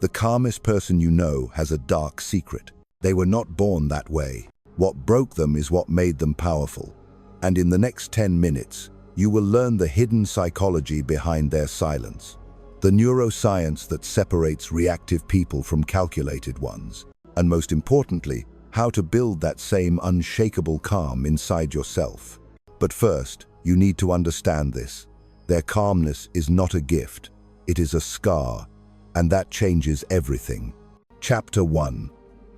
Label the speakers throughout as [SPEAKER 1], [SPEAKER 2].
[SPEAKER 1] The calmest person you know has a dark secret. They were not born that way. What broke them is what made them powerful. And in the next 10 minutes, you will learn the hidden psychology behind their silence. The neuroscience that separates reactive people from calculated ones. And most importantly, how to build that same unshakable calm inside yourself. But first, you need to understand this. Their calmness is not a gift. It is a scar. And that changes everything. Chapter 1.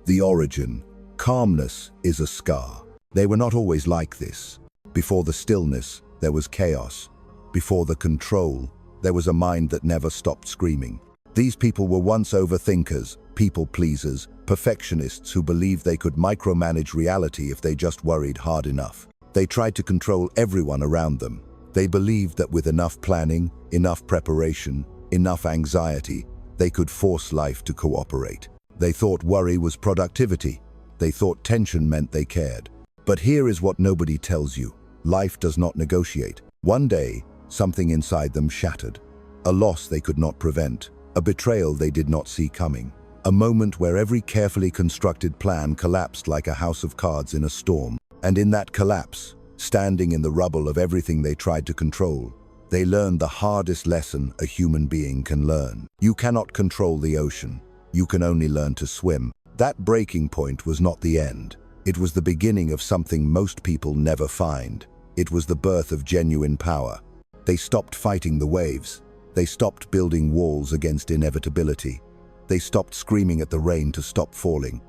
[SPEAKER 1] The origin. Calmness is a scar. They were not always like this. Before the stillness, there was chaos. Before the control, there was a mind that never stopped screaming. These people were once overthinkers, people-pleasers, perfectionists who believed they could micromanage reality if they just worried hard enough. They tried to control everyone around them. They believed that with enough planning, enough preparation, enough anxiety, they could force life to cooperate. They thought worry was productivity. They thought tension meant they cared. But here is what nobody tells you. Life does not negotiate. One day, something inside them shattered. A loss they could not prevent. A betrayal they did not see coming. A moment where every carefully constructed plan collapsed like a house of cards in a storm. And in that collapse, standing in the rubble of everything they tried to control, they learned the hardest lesson a human being can learn. You cannot control the ocean. You can only learn to swim. That breaking point was not the end. It was the beginning of something most people never find. It was the birth of genuine power. They stopped fighting the waves. They stopped building walls against inevitability. They stopped screaming at the rain to stop falling.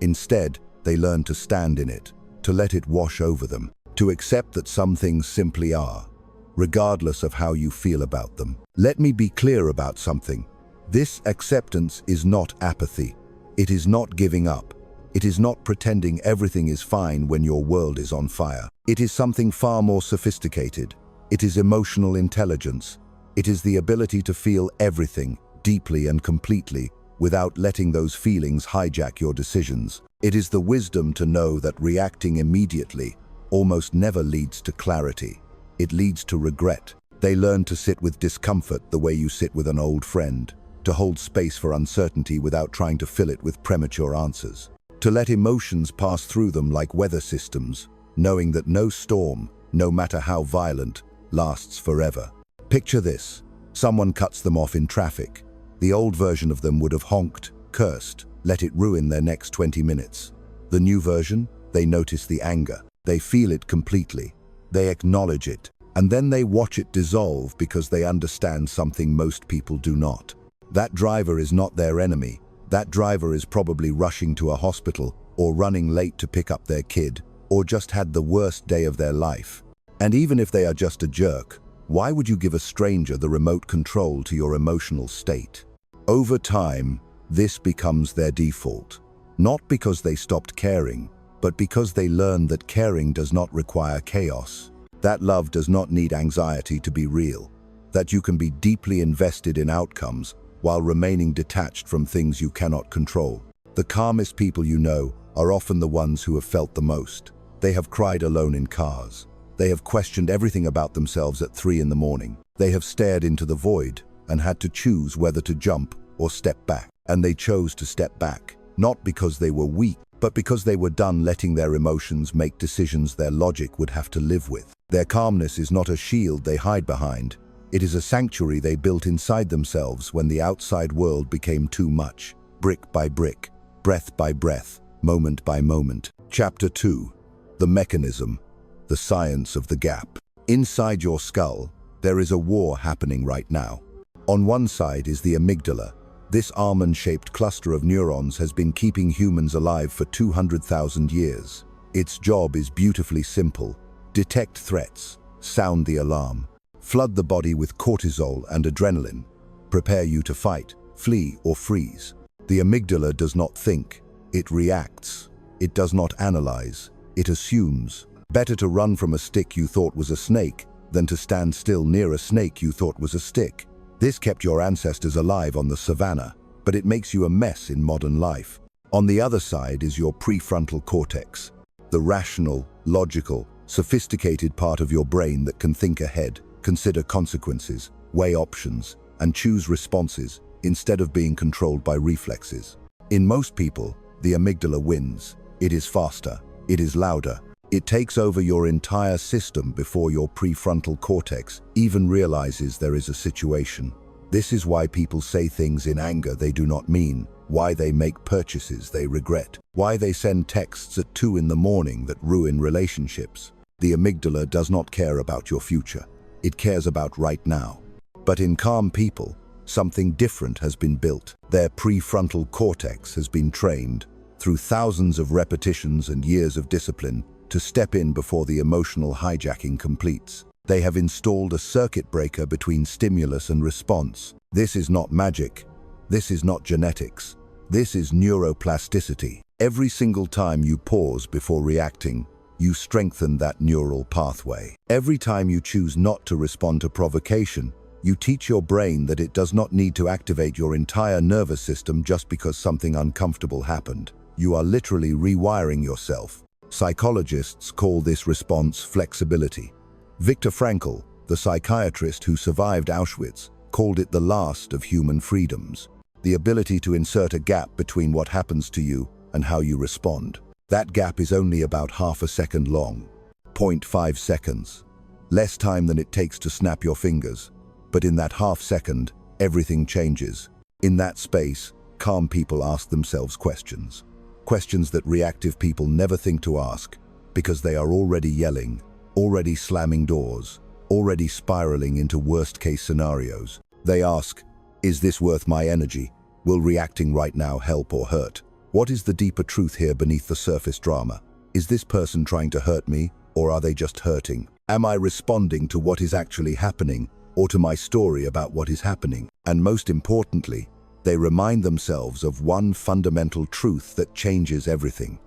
[SPEAKER 1] Instead, they learned to stand in it, to let it wash over them, to accept that some things simply are, regardless of how you feel about them. Let me be clear about something. This acceptance is not apathy. It is not giving up. It is not pretending everything is fine when your world is on fire. It is something far more sophisticated. It is emotional intelligence. It is the ability to feel everything, deeply and completely, without letting those feelings hijack your decisions. It is the wisdom to know that reacting immediately almost never leads to clarity. It leads to regret. They learn to sit with discomfort the way you sit with an old friend, to hold space for uncertainty without trying to fill it with premature answers, to let emotions pass through them like weather systems, knowing that no storm, no matter how violent, lasts forever. Picture this. Someone cuts them off in traffic. The old version of them would have honked, cursed, let it ruin their next 20 minutes. The new version, they notice the anger. They feel it completely. They acknowledge it, and then they watch it dissolve because they understand something most people do not. That driver is not their enemy. That driver is probably rushing to a hospital, or running late to pick up their kid, or just had the worst day of their life. And even if they are just a jerk, why would you give a stranger the remote control to your emotional state? Over time, this becomes their default. Not because they stopped caring, but because they learned that caring does not require chaos. That love does not need anxiety to be real. That you can be deeply invested in outcomes while remaining detached from things you cannot control. The calmest people you know are often the ones who have felt the most. They have cried alone in cars. They have questioned everything about themselves at 3 in the morning. They have stared into the void and had to choose whether to jump or step back. And they chose to step back, not because they were weak, but because they were done letting their emotions make decisions their logic would have to live with. Their calmness is not a shield they hide behind. It is a sanctuary they built inside themselves when the outside world became too much, brick by brick, breath by breath, moment by moment. Chapter 2. The mechanism, the science of the gap. Inside your skull, there is a war happening right now. On one side is the amygdala. This almond-shaped cluster of neurons has been keeping humans alive for 200,000 years. Its job is beautifully simple. Detect threats, sound the alarm, flood the body with cortisol and adrenaline, prepare you to fight, flee, or freeze. The amygdala does not think, it reacts. It does not analyze, it assumes. Better to run from a stick you thought was a snake than to stand still near a snake you thought was a stick. This kept your ancestors alive on the savannah, but it makes you a mess in modern life. On the other side is your prefrontal cortex, the rational, logical, sophisticated part of your brain that can think ahead, consider consequences, weigh options, and choose responses instead of being controlled by reflexes. In most people, the amygdala wins. It is faster. It is louder. It takes over your entire system before your prefrontal cortex even realizes there is a situation. This is why people say things in anger they do not mean, why they make purchases they regret, why they send texts at 2 in the morning that ruin relationships. The amygdala does not care about your future. It cares about right now. But in calm people, something different has been built. Their prefrontal cortex has been trained, through thousands of repetitions and years of discipline, to step in before the emotional hijacking completes. They have installed a circuit breaker between stimulus and response. This is not magic. This is not genetics. This is neuroplasticity. Every single time you pause before reacting, you strengthen that neural pathway. Every time you choose not to respond to provocation, you teach your brain that it does not need to activate your entire nervous system just because something uncomfortable happened. You are literally rewiring yourself. Psychologists call this response flexibility. Viktor Frankl, the psychiatrist who survived Auschwitz, called it the last of human freedoms. The ability to insert a gap between what happens to you and how you respond. That gap is only about half a second long, 0.5 seconds. Less time than it takes to snap your fingers. But in that half second, everything changes. In that space, calm people ask themselves questions. Questions that reactive people never think to ask, because they are already yelling, already slamming doors, already spiraling into worst-case scenarios. They ask, is this worth my energy? Will reacting right now help or hurt? What is the deeper truth here beneath the surface drama? Is this person trying to hurt me, or are they just hurting? Am I responding to what is actually happening, or to my story about what is happening? And most importantly, they remind themselves of one fundamental truth that changes everything.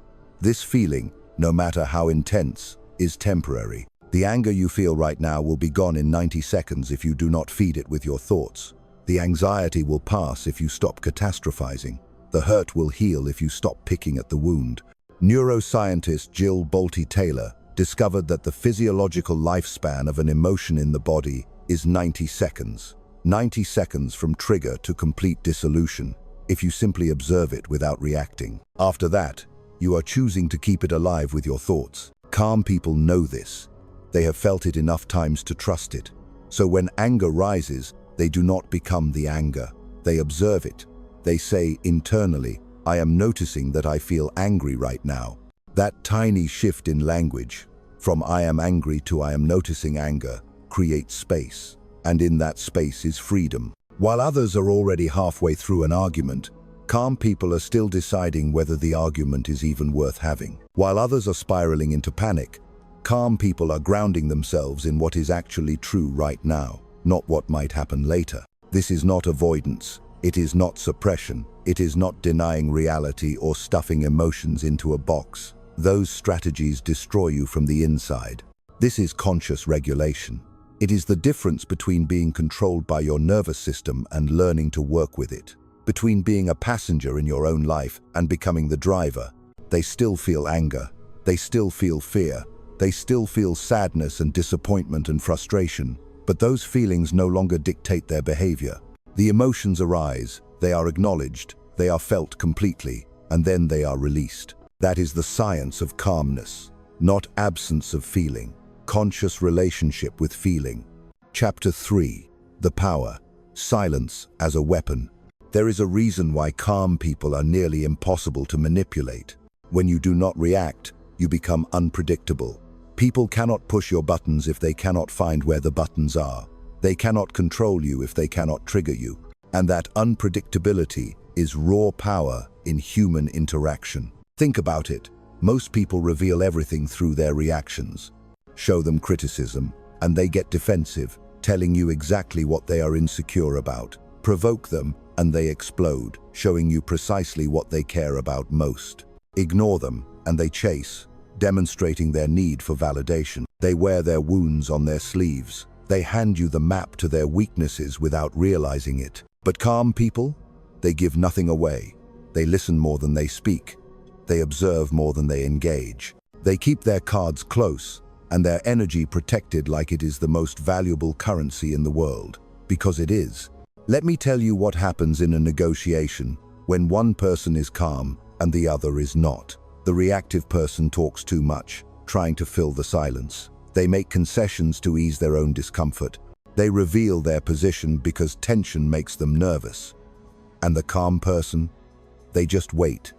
[SPEAKER 1] This feeling, no matter how intense, is temporary. The anger you feel right now will be gone in 90 seconds if you do not feed it with your thoughts. The anxiety will pass if you stop catastrophizing. The hurt will heal if you stop picking at the wound. Neuroscientist Jill Bolte Taylor discovered that the physiological lifespan of an emotion in the body is 90 seconds. 90 seconds from trigger to complete dissolution, if you simply observe it without reacting. After that, you are choosing to keep it alive with your thoughts. Calm people know this. They have felt it enough times to trust it. So when anger rises, they do not become the anger. They observe it. They say internally, I am noticing that I feel angry right now. That tiny shift in language, from I am angry to I am noticing anger, creates space. And in that space is freedom. While others are already halfway through an argument, calm people are still deciding whether the argument is even worth having. While others are spiraling into panic, calm people are grounding themselves in what is actually true right now, not what might happen later. This is not avoidance. It is not suppression. It is not denying reality or stuffing emotions into a box. Those strategies destroy you from the inside. This is conscious regulation. It is the difference between being controlled by your nervous system and learning to work with it. Between being a passenger in your own life and becoming the driver. They still feel anger. They still feel fear. They still feel sadness and disappointment and frustration. But those feelings no longer dictate their behavior. The emotions arise, they are acknowledged, they are felt completely, and then they are released. That is the science of calmness, not absence of feeling. Conscious relationship with feeling. Chapter 3. The power. Silence as a weapon. There is a reason why calm people are nearly impossible to manipulate. When you do not react, you become unpredictable. People cannot push your buttons if they cannot find where the buttons are. They cannot control you if they cannot trigger you. And that unpredictability is raw power in human interaction. Think about it. Most people reveal everything through their reactions. Show them criticism, and they get defensive, telling you exactly what they are insecure about. Provoke them, and they explode, showing you precisely what they care about most. Ignore them, and they chase, demonstrating their need for validation. They wear their wounds on their sleeves. They hand you the map to their weaknesses without realizing it. But calm people? They give nothing away. They listen more than they speak. They observe more than they engage. They keep their cards close, and their energy protected like it is the most valuable currency in the world. Because it is. Let me tell you what happens in a negotiation when one person is calm and the other is not. The reactive person talks too much, trying to fill the silence. They make concessions to ease their own discomfort. They reveal their position because tension makes them nervous. And the calm person? They just wait.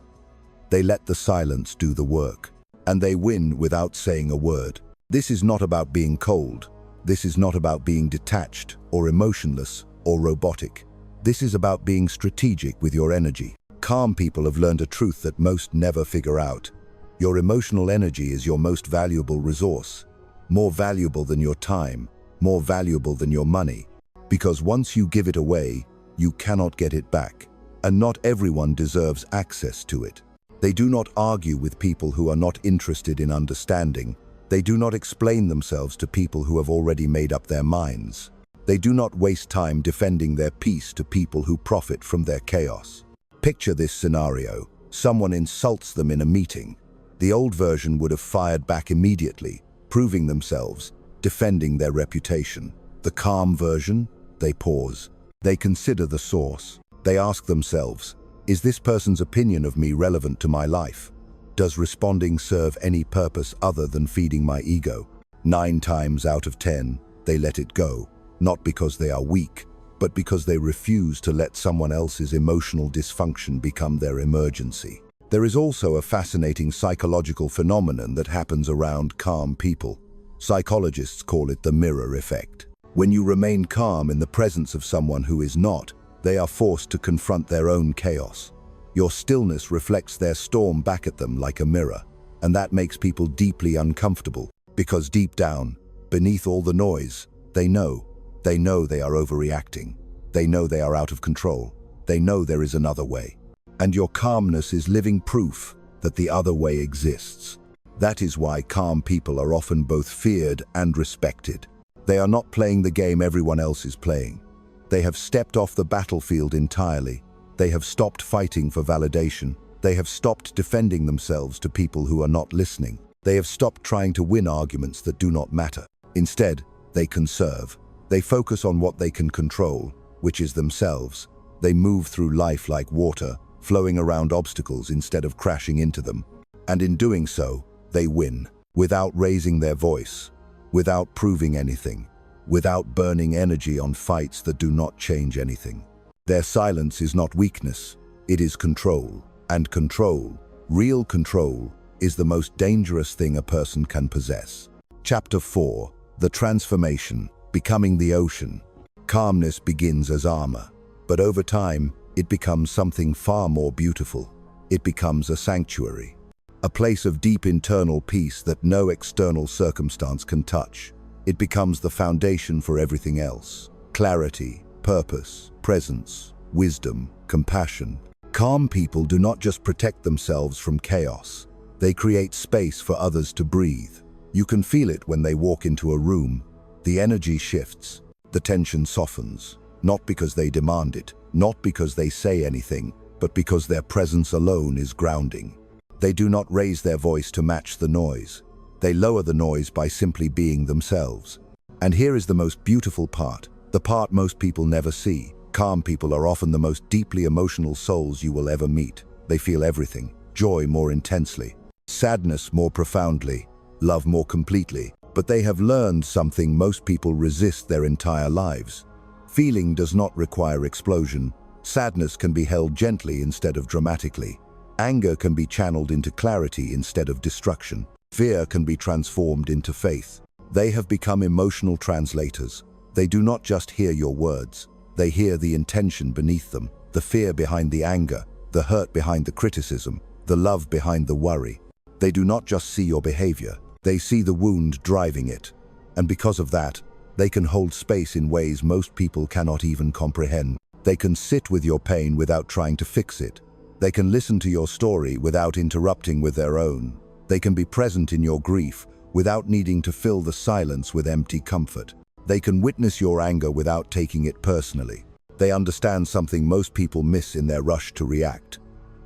[SPEAKER 1] They let the silence do the work. And they win without saying a word. This is not about being cold. This is not about being detached or emotionless or robotic. This is about being strategic with your energy. Calm people have learned a truth that most never figure out. Your emotional energy is your most valuable resource. More valuable than your time, more valuable than your money. Because once you give it away, you cannot get it back. And not everyone deserves access to it. They do not argue with people who are not interested in understanding. They do not explain themselves to people who have already made up their minds. They do not waste time defending their peace to people who profit from their chaos. Picture this scenario. Someone insults them in a meeting. The old version would have fired back immediately, proving themselves, defending their reputation. The calm version, they pause. They consider the source. They ask themselves, is this person's opinion of me relevant to my life? Does responding serve any purpose other than feeding my ego? 9 times out of 10, they let it go. Not because they are weak, but because they refuse to let someone else's emotional dysfunction become their emergency. There is also a fascinating psychological phenomenon that happens around calm people. Psychologists call it the mirror effect. When you remain calm in the presence of someone who is not, they are forced to confront their own chaos. Your stillness reflects their storm back at them like a mirror, and that makes people deeply uncomfortable, because deep down, beneath all the noise, they know they are overreacting. They know they are out of control. They know there is another way. And your calmness is living proof that the other way exists. That is why calm people are often both feared and respected. They are not playing the game everyone else is playing. They have stepped off the battlefield entirely. They have stopped fighting for validation. They have stopped defending themselves to people who are not listening. They have stopped trying to win arguments that do not matter. Instead, they conserve. They focus on what they can control, which is themselves. They move through life like water, flowing around obstacles instead of crashing into them. And in doing so, they win, without raising their voice, without proving anything, without burning energy on fights that do not change anything. Their silence is not weakness, it is control. And control, real control, is the most dangerous thing a person can possess. Chapter 4. The Transformation. Becoming the ocean. Calmness begins as armor, but over time, it becomes something far more beautiful. It becomes a sanctuary, a place of deep internal peace that no external circumstance can touch. It becomes the foundation for everything else. Clarity, purpose, presence, wisdom, compassion. Calm people do not just protect themselves from chaos. They create space for others to breathe. You can feel it when they walk into a room. The energy shifts, the tension softens, not because they demand it, not because they say anything, but because their presence alone is grounding. They do not raise their voice to match the noise. They lower the noise by simply being themselves. And here is the most beautiful part, the part most people never see. Calm people are often the most deeply emotional souls you will ever meet. They feel everything, joy more intensely, sadness more profoundly, love more completely. But they have learned something most people resist their entire lives. Feeling does not require explosion. Sadness can be held gently instead of dramatically. Anger can be channeled into clarity instead of destruction. Fear can be transformed into faith. They have become emotional translators. They do not just hear your words. They hear the intention beneath them, the fear behind the anger, the hurt behind the criticism, the love behind the worry. They do not just see your behavior. They see the wound driving it, and because of that, they can hold space in ways most people cannot even comprehend. They can sit with your pain without trying to fix it. They can listen to your story without interrupting with their own. They can be present in your grief without needing to fill the silence with empty comfort. They can witness your anger without taking it personally. They understand something most people miss in their rush to react.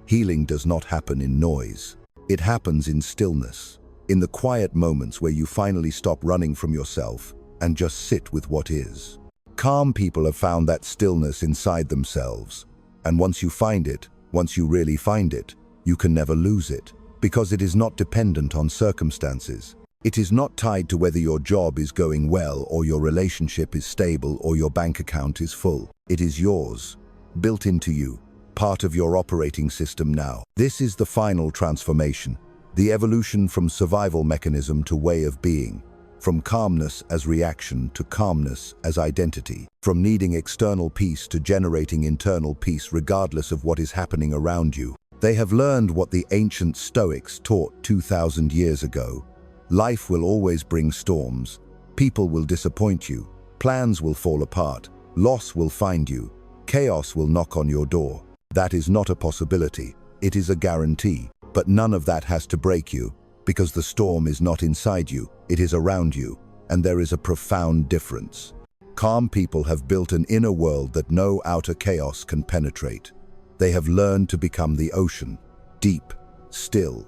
[SPEAKER 1] Healing does not happen in noise. It happens in stillness. In the quiet moments where you finally stop running from yourself and just sit with what is. Calm people have found that stillness inside themselves. And once you find it, once you really find it, you can never lose it, because it is not dependent on circumstances. It is not tied to whether your job is going well or your relationship is stable or your bank account is full. It is yours, built into you, part of your operating system now. This is the final transformation, the evolution from survival mechanism to way of being, from calmness as reaction to calmness as identity, from needing external peace to generating internal peace regardless of what is happening around you. They have learned what the ancient Stoics taught 2,000 years ago. Life will always bring storms. People will disappoint you. Plans will fall apart. Loss will find you. Chaos will knock on your door. That is not a possibility. It is a guarantee. But none of that has to break you, because the storm is not inside you, it is around you, and there is a profound difference. Calm people have built an inner world that no outer chaos can penetrate. They have learned to become the ocean, deep, still,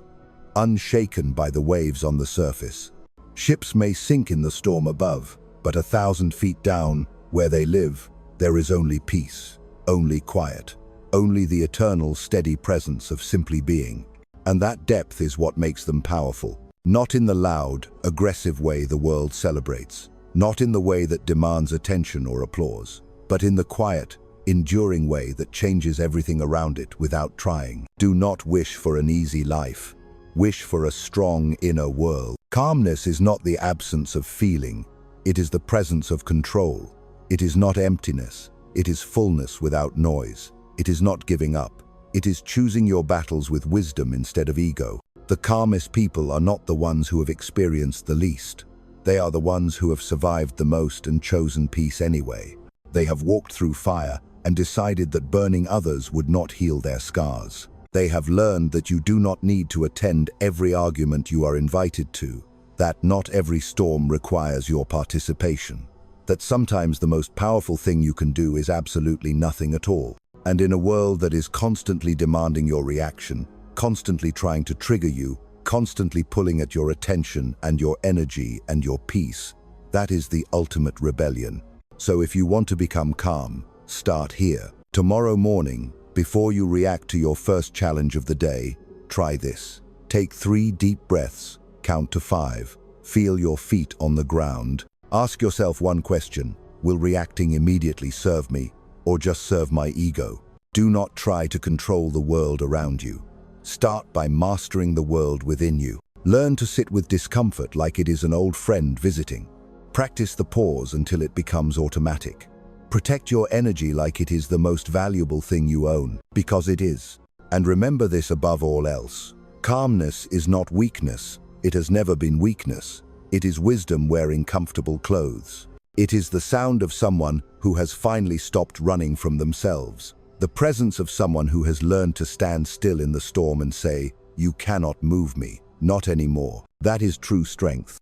[SPEAKER 1] unshaken by the waves on the surface. Ships may sink in the storm above, but 1,000 feet down, where they live, there is only peace, only quiet, only the eternal steady presence of simply being. And that depth is what makes them powerful. Not in the loud, aggressive way the world celebrates, not in the way that demands attention or applause, but in the quiet, enduring way that changes everything around it without trying. Do not wish for an easy life. Wish for a strong inner world. Calmness is not the absence of feeling. It is the presence of control. It is not emptiness. It is fullness without noise. It is not giving up. It is choosing your battles with wisdom instead of ego. The calmest people are not the ones who have experienced the least. They are the ones who have survived the most and chosen peace anyway. They have walked through fire and decided that burning others would not heal their scars. They have learned that you do not need to attend every argument you are invited to, that not every storm requires your participation, that sometimes the most powerful thing you can do is absolutely nothing at all. And in a world that is constantly demanding your reaction, constantly trying to trigger you, constantly pulling at your attention and your energy and your peace, that is the ultimate rebellion. So if you want to become calm, start here. Tomorrow morning, before you react to your first challenge of the day, try this. Take 3 deep breaths, count to 5, feel your feet on the ground. Ask yourself one question: will reacting immediately serve me, or just serve my ego? Do not try to control the world around you. Start by mastering the world within you. Learn to sit with discomfort like it is an old friend visiting. Practice the pause until it becomes automatic. Protect your energy like it is the most valuable thing you own, because it is. And remember this above all else: calmness is not weakness. It has never been weakness. It is wisdom wearing comfortable clothes. It is the sound of someone who has finally stopped running from themselves. The presence of someone who has learned to stand still in the storm and say, "You cannot move me, not anymore." That is true strength.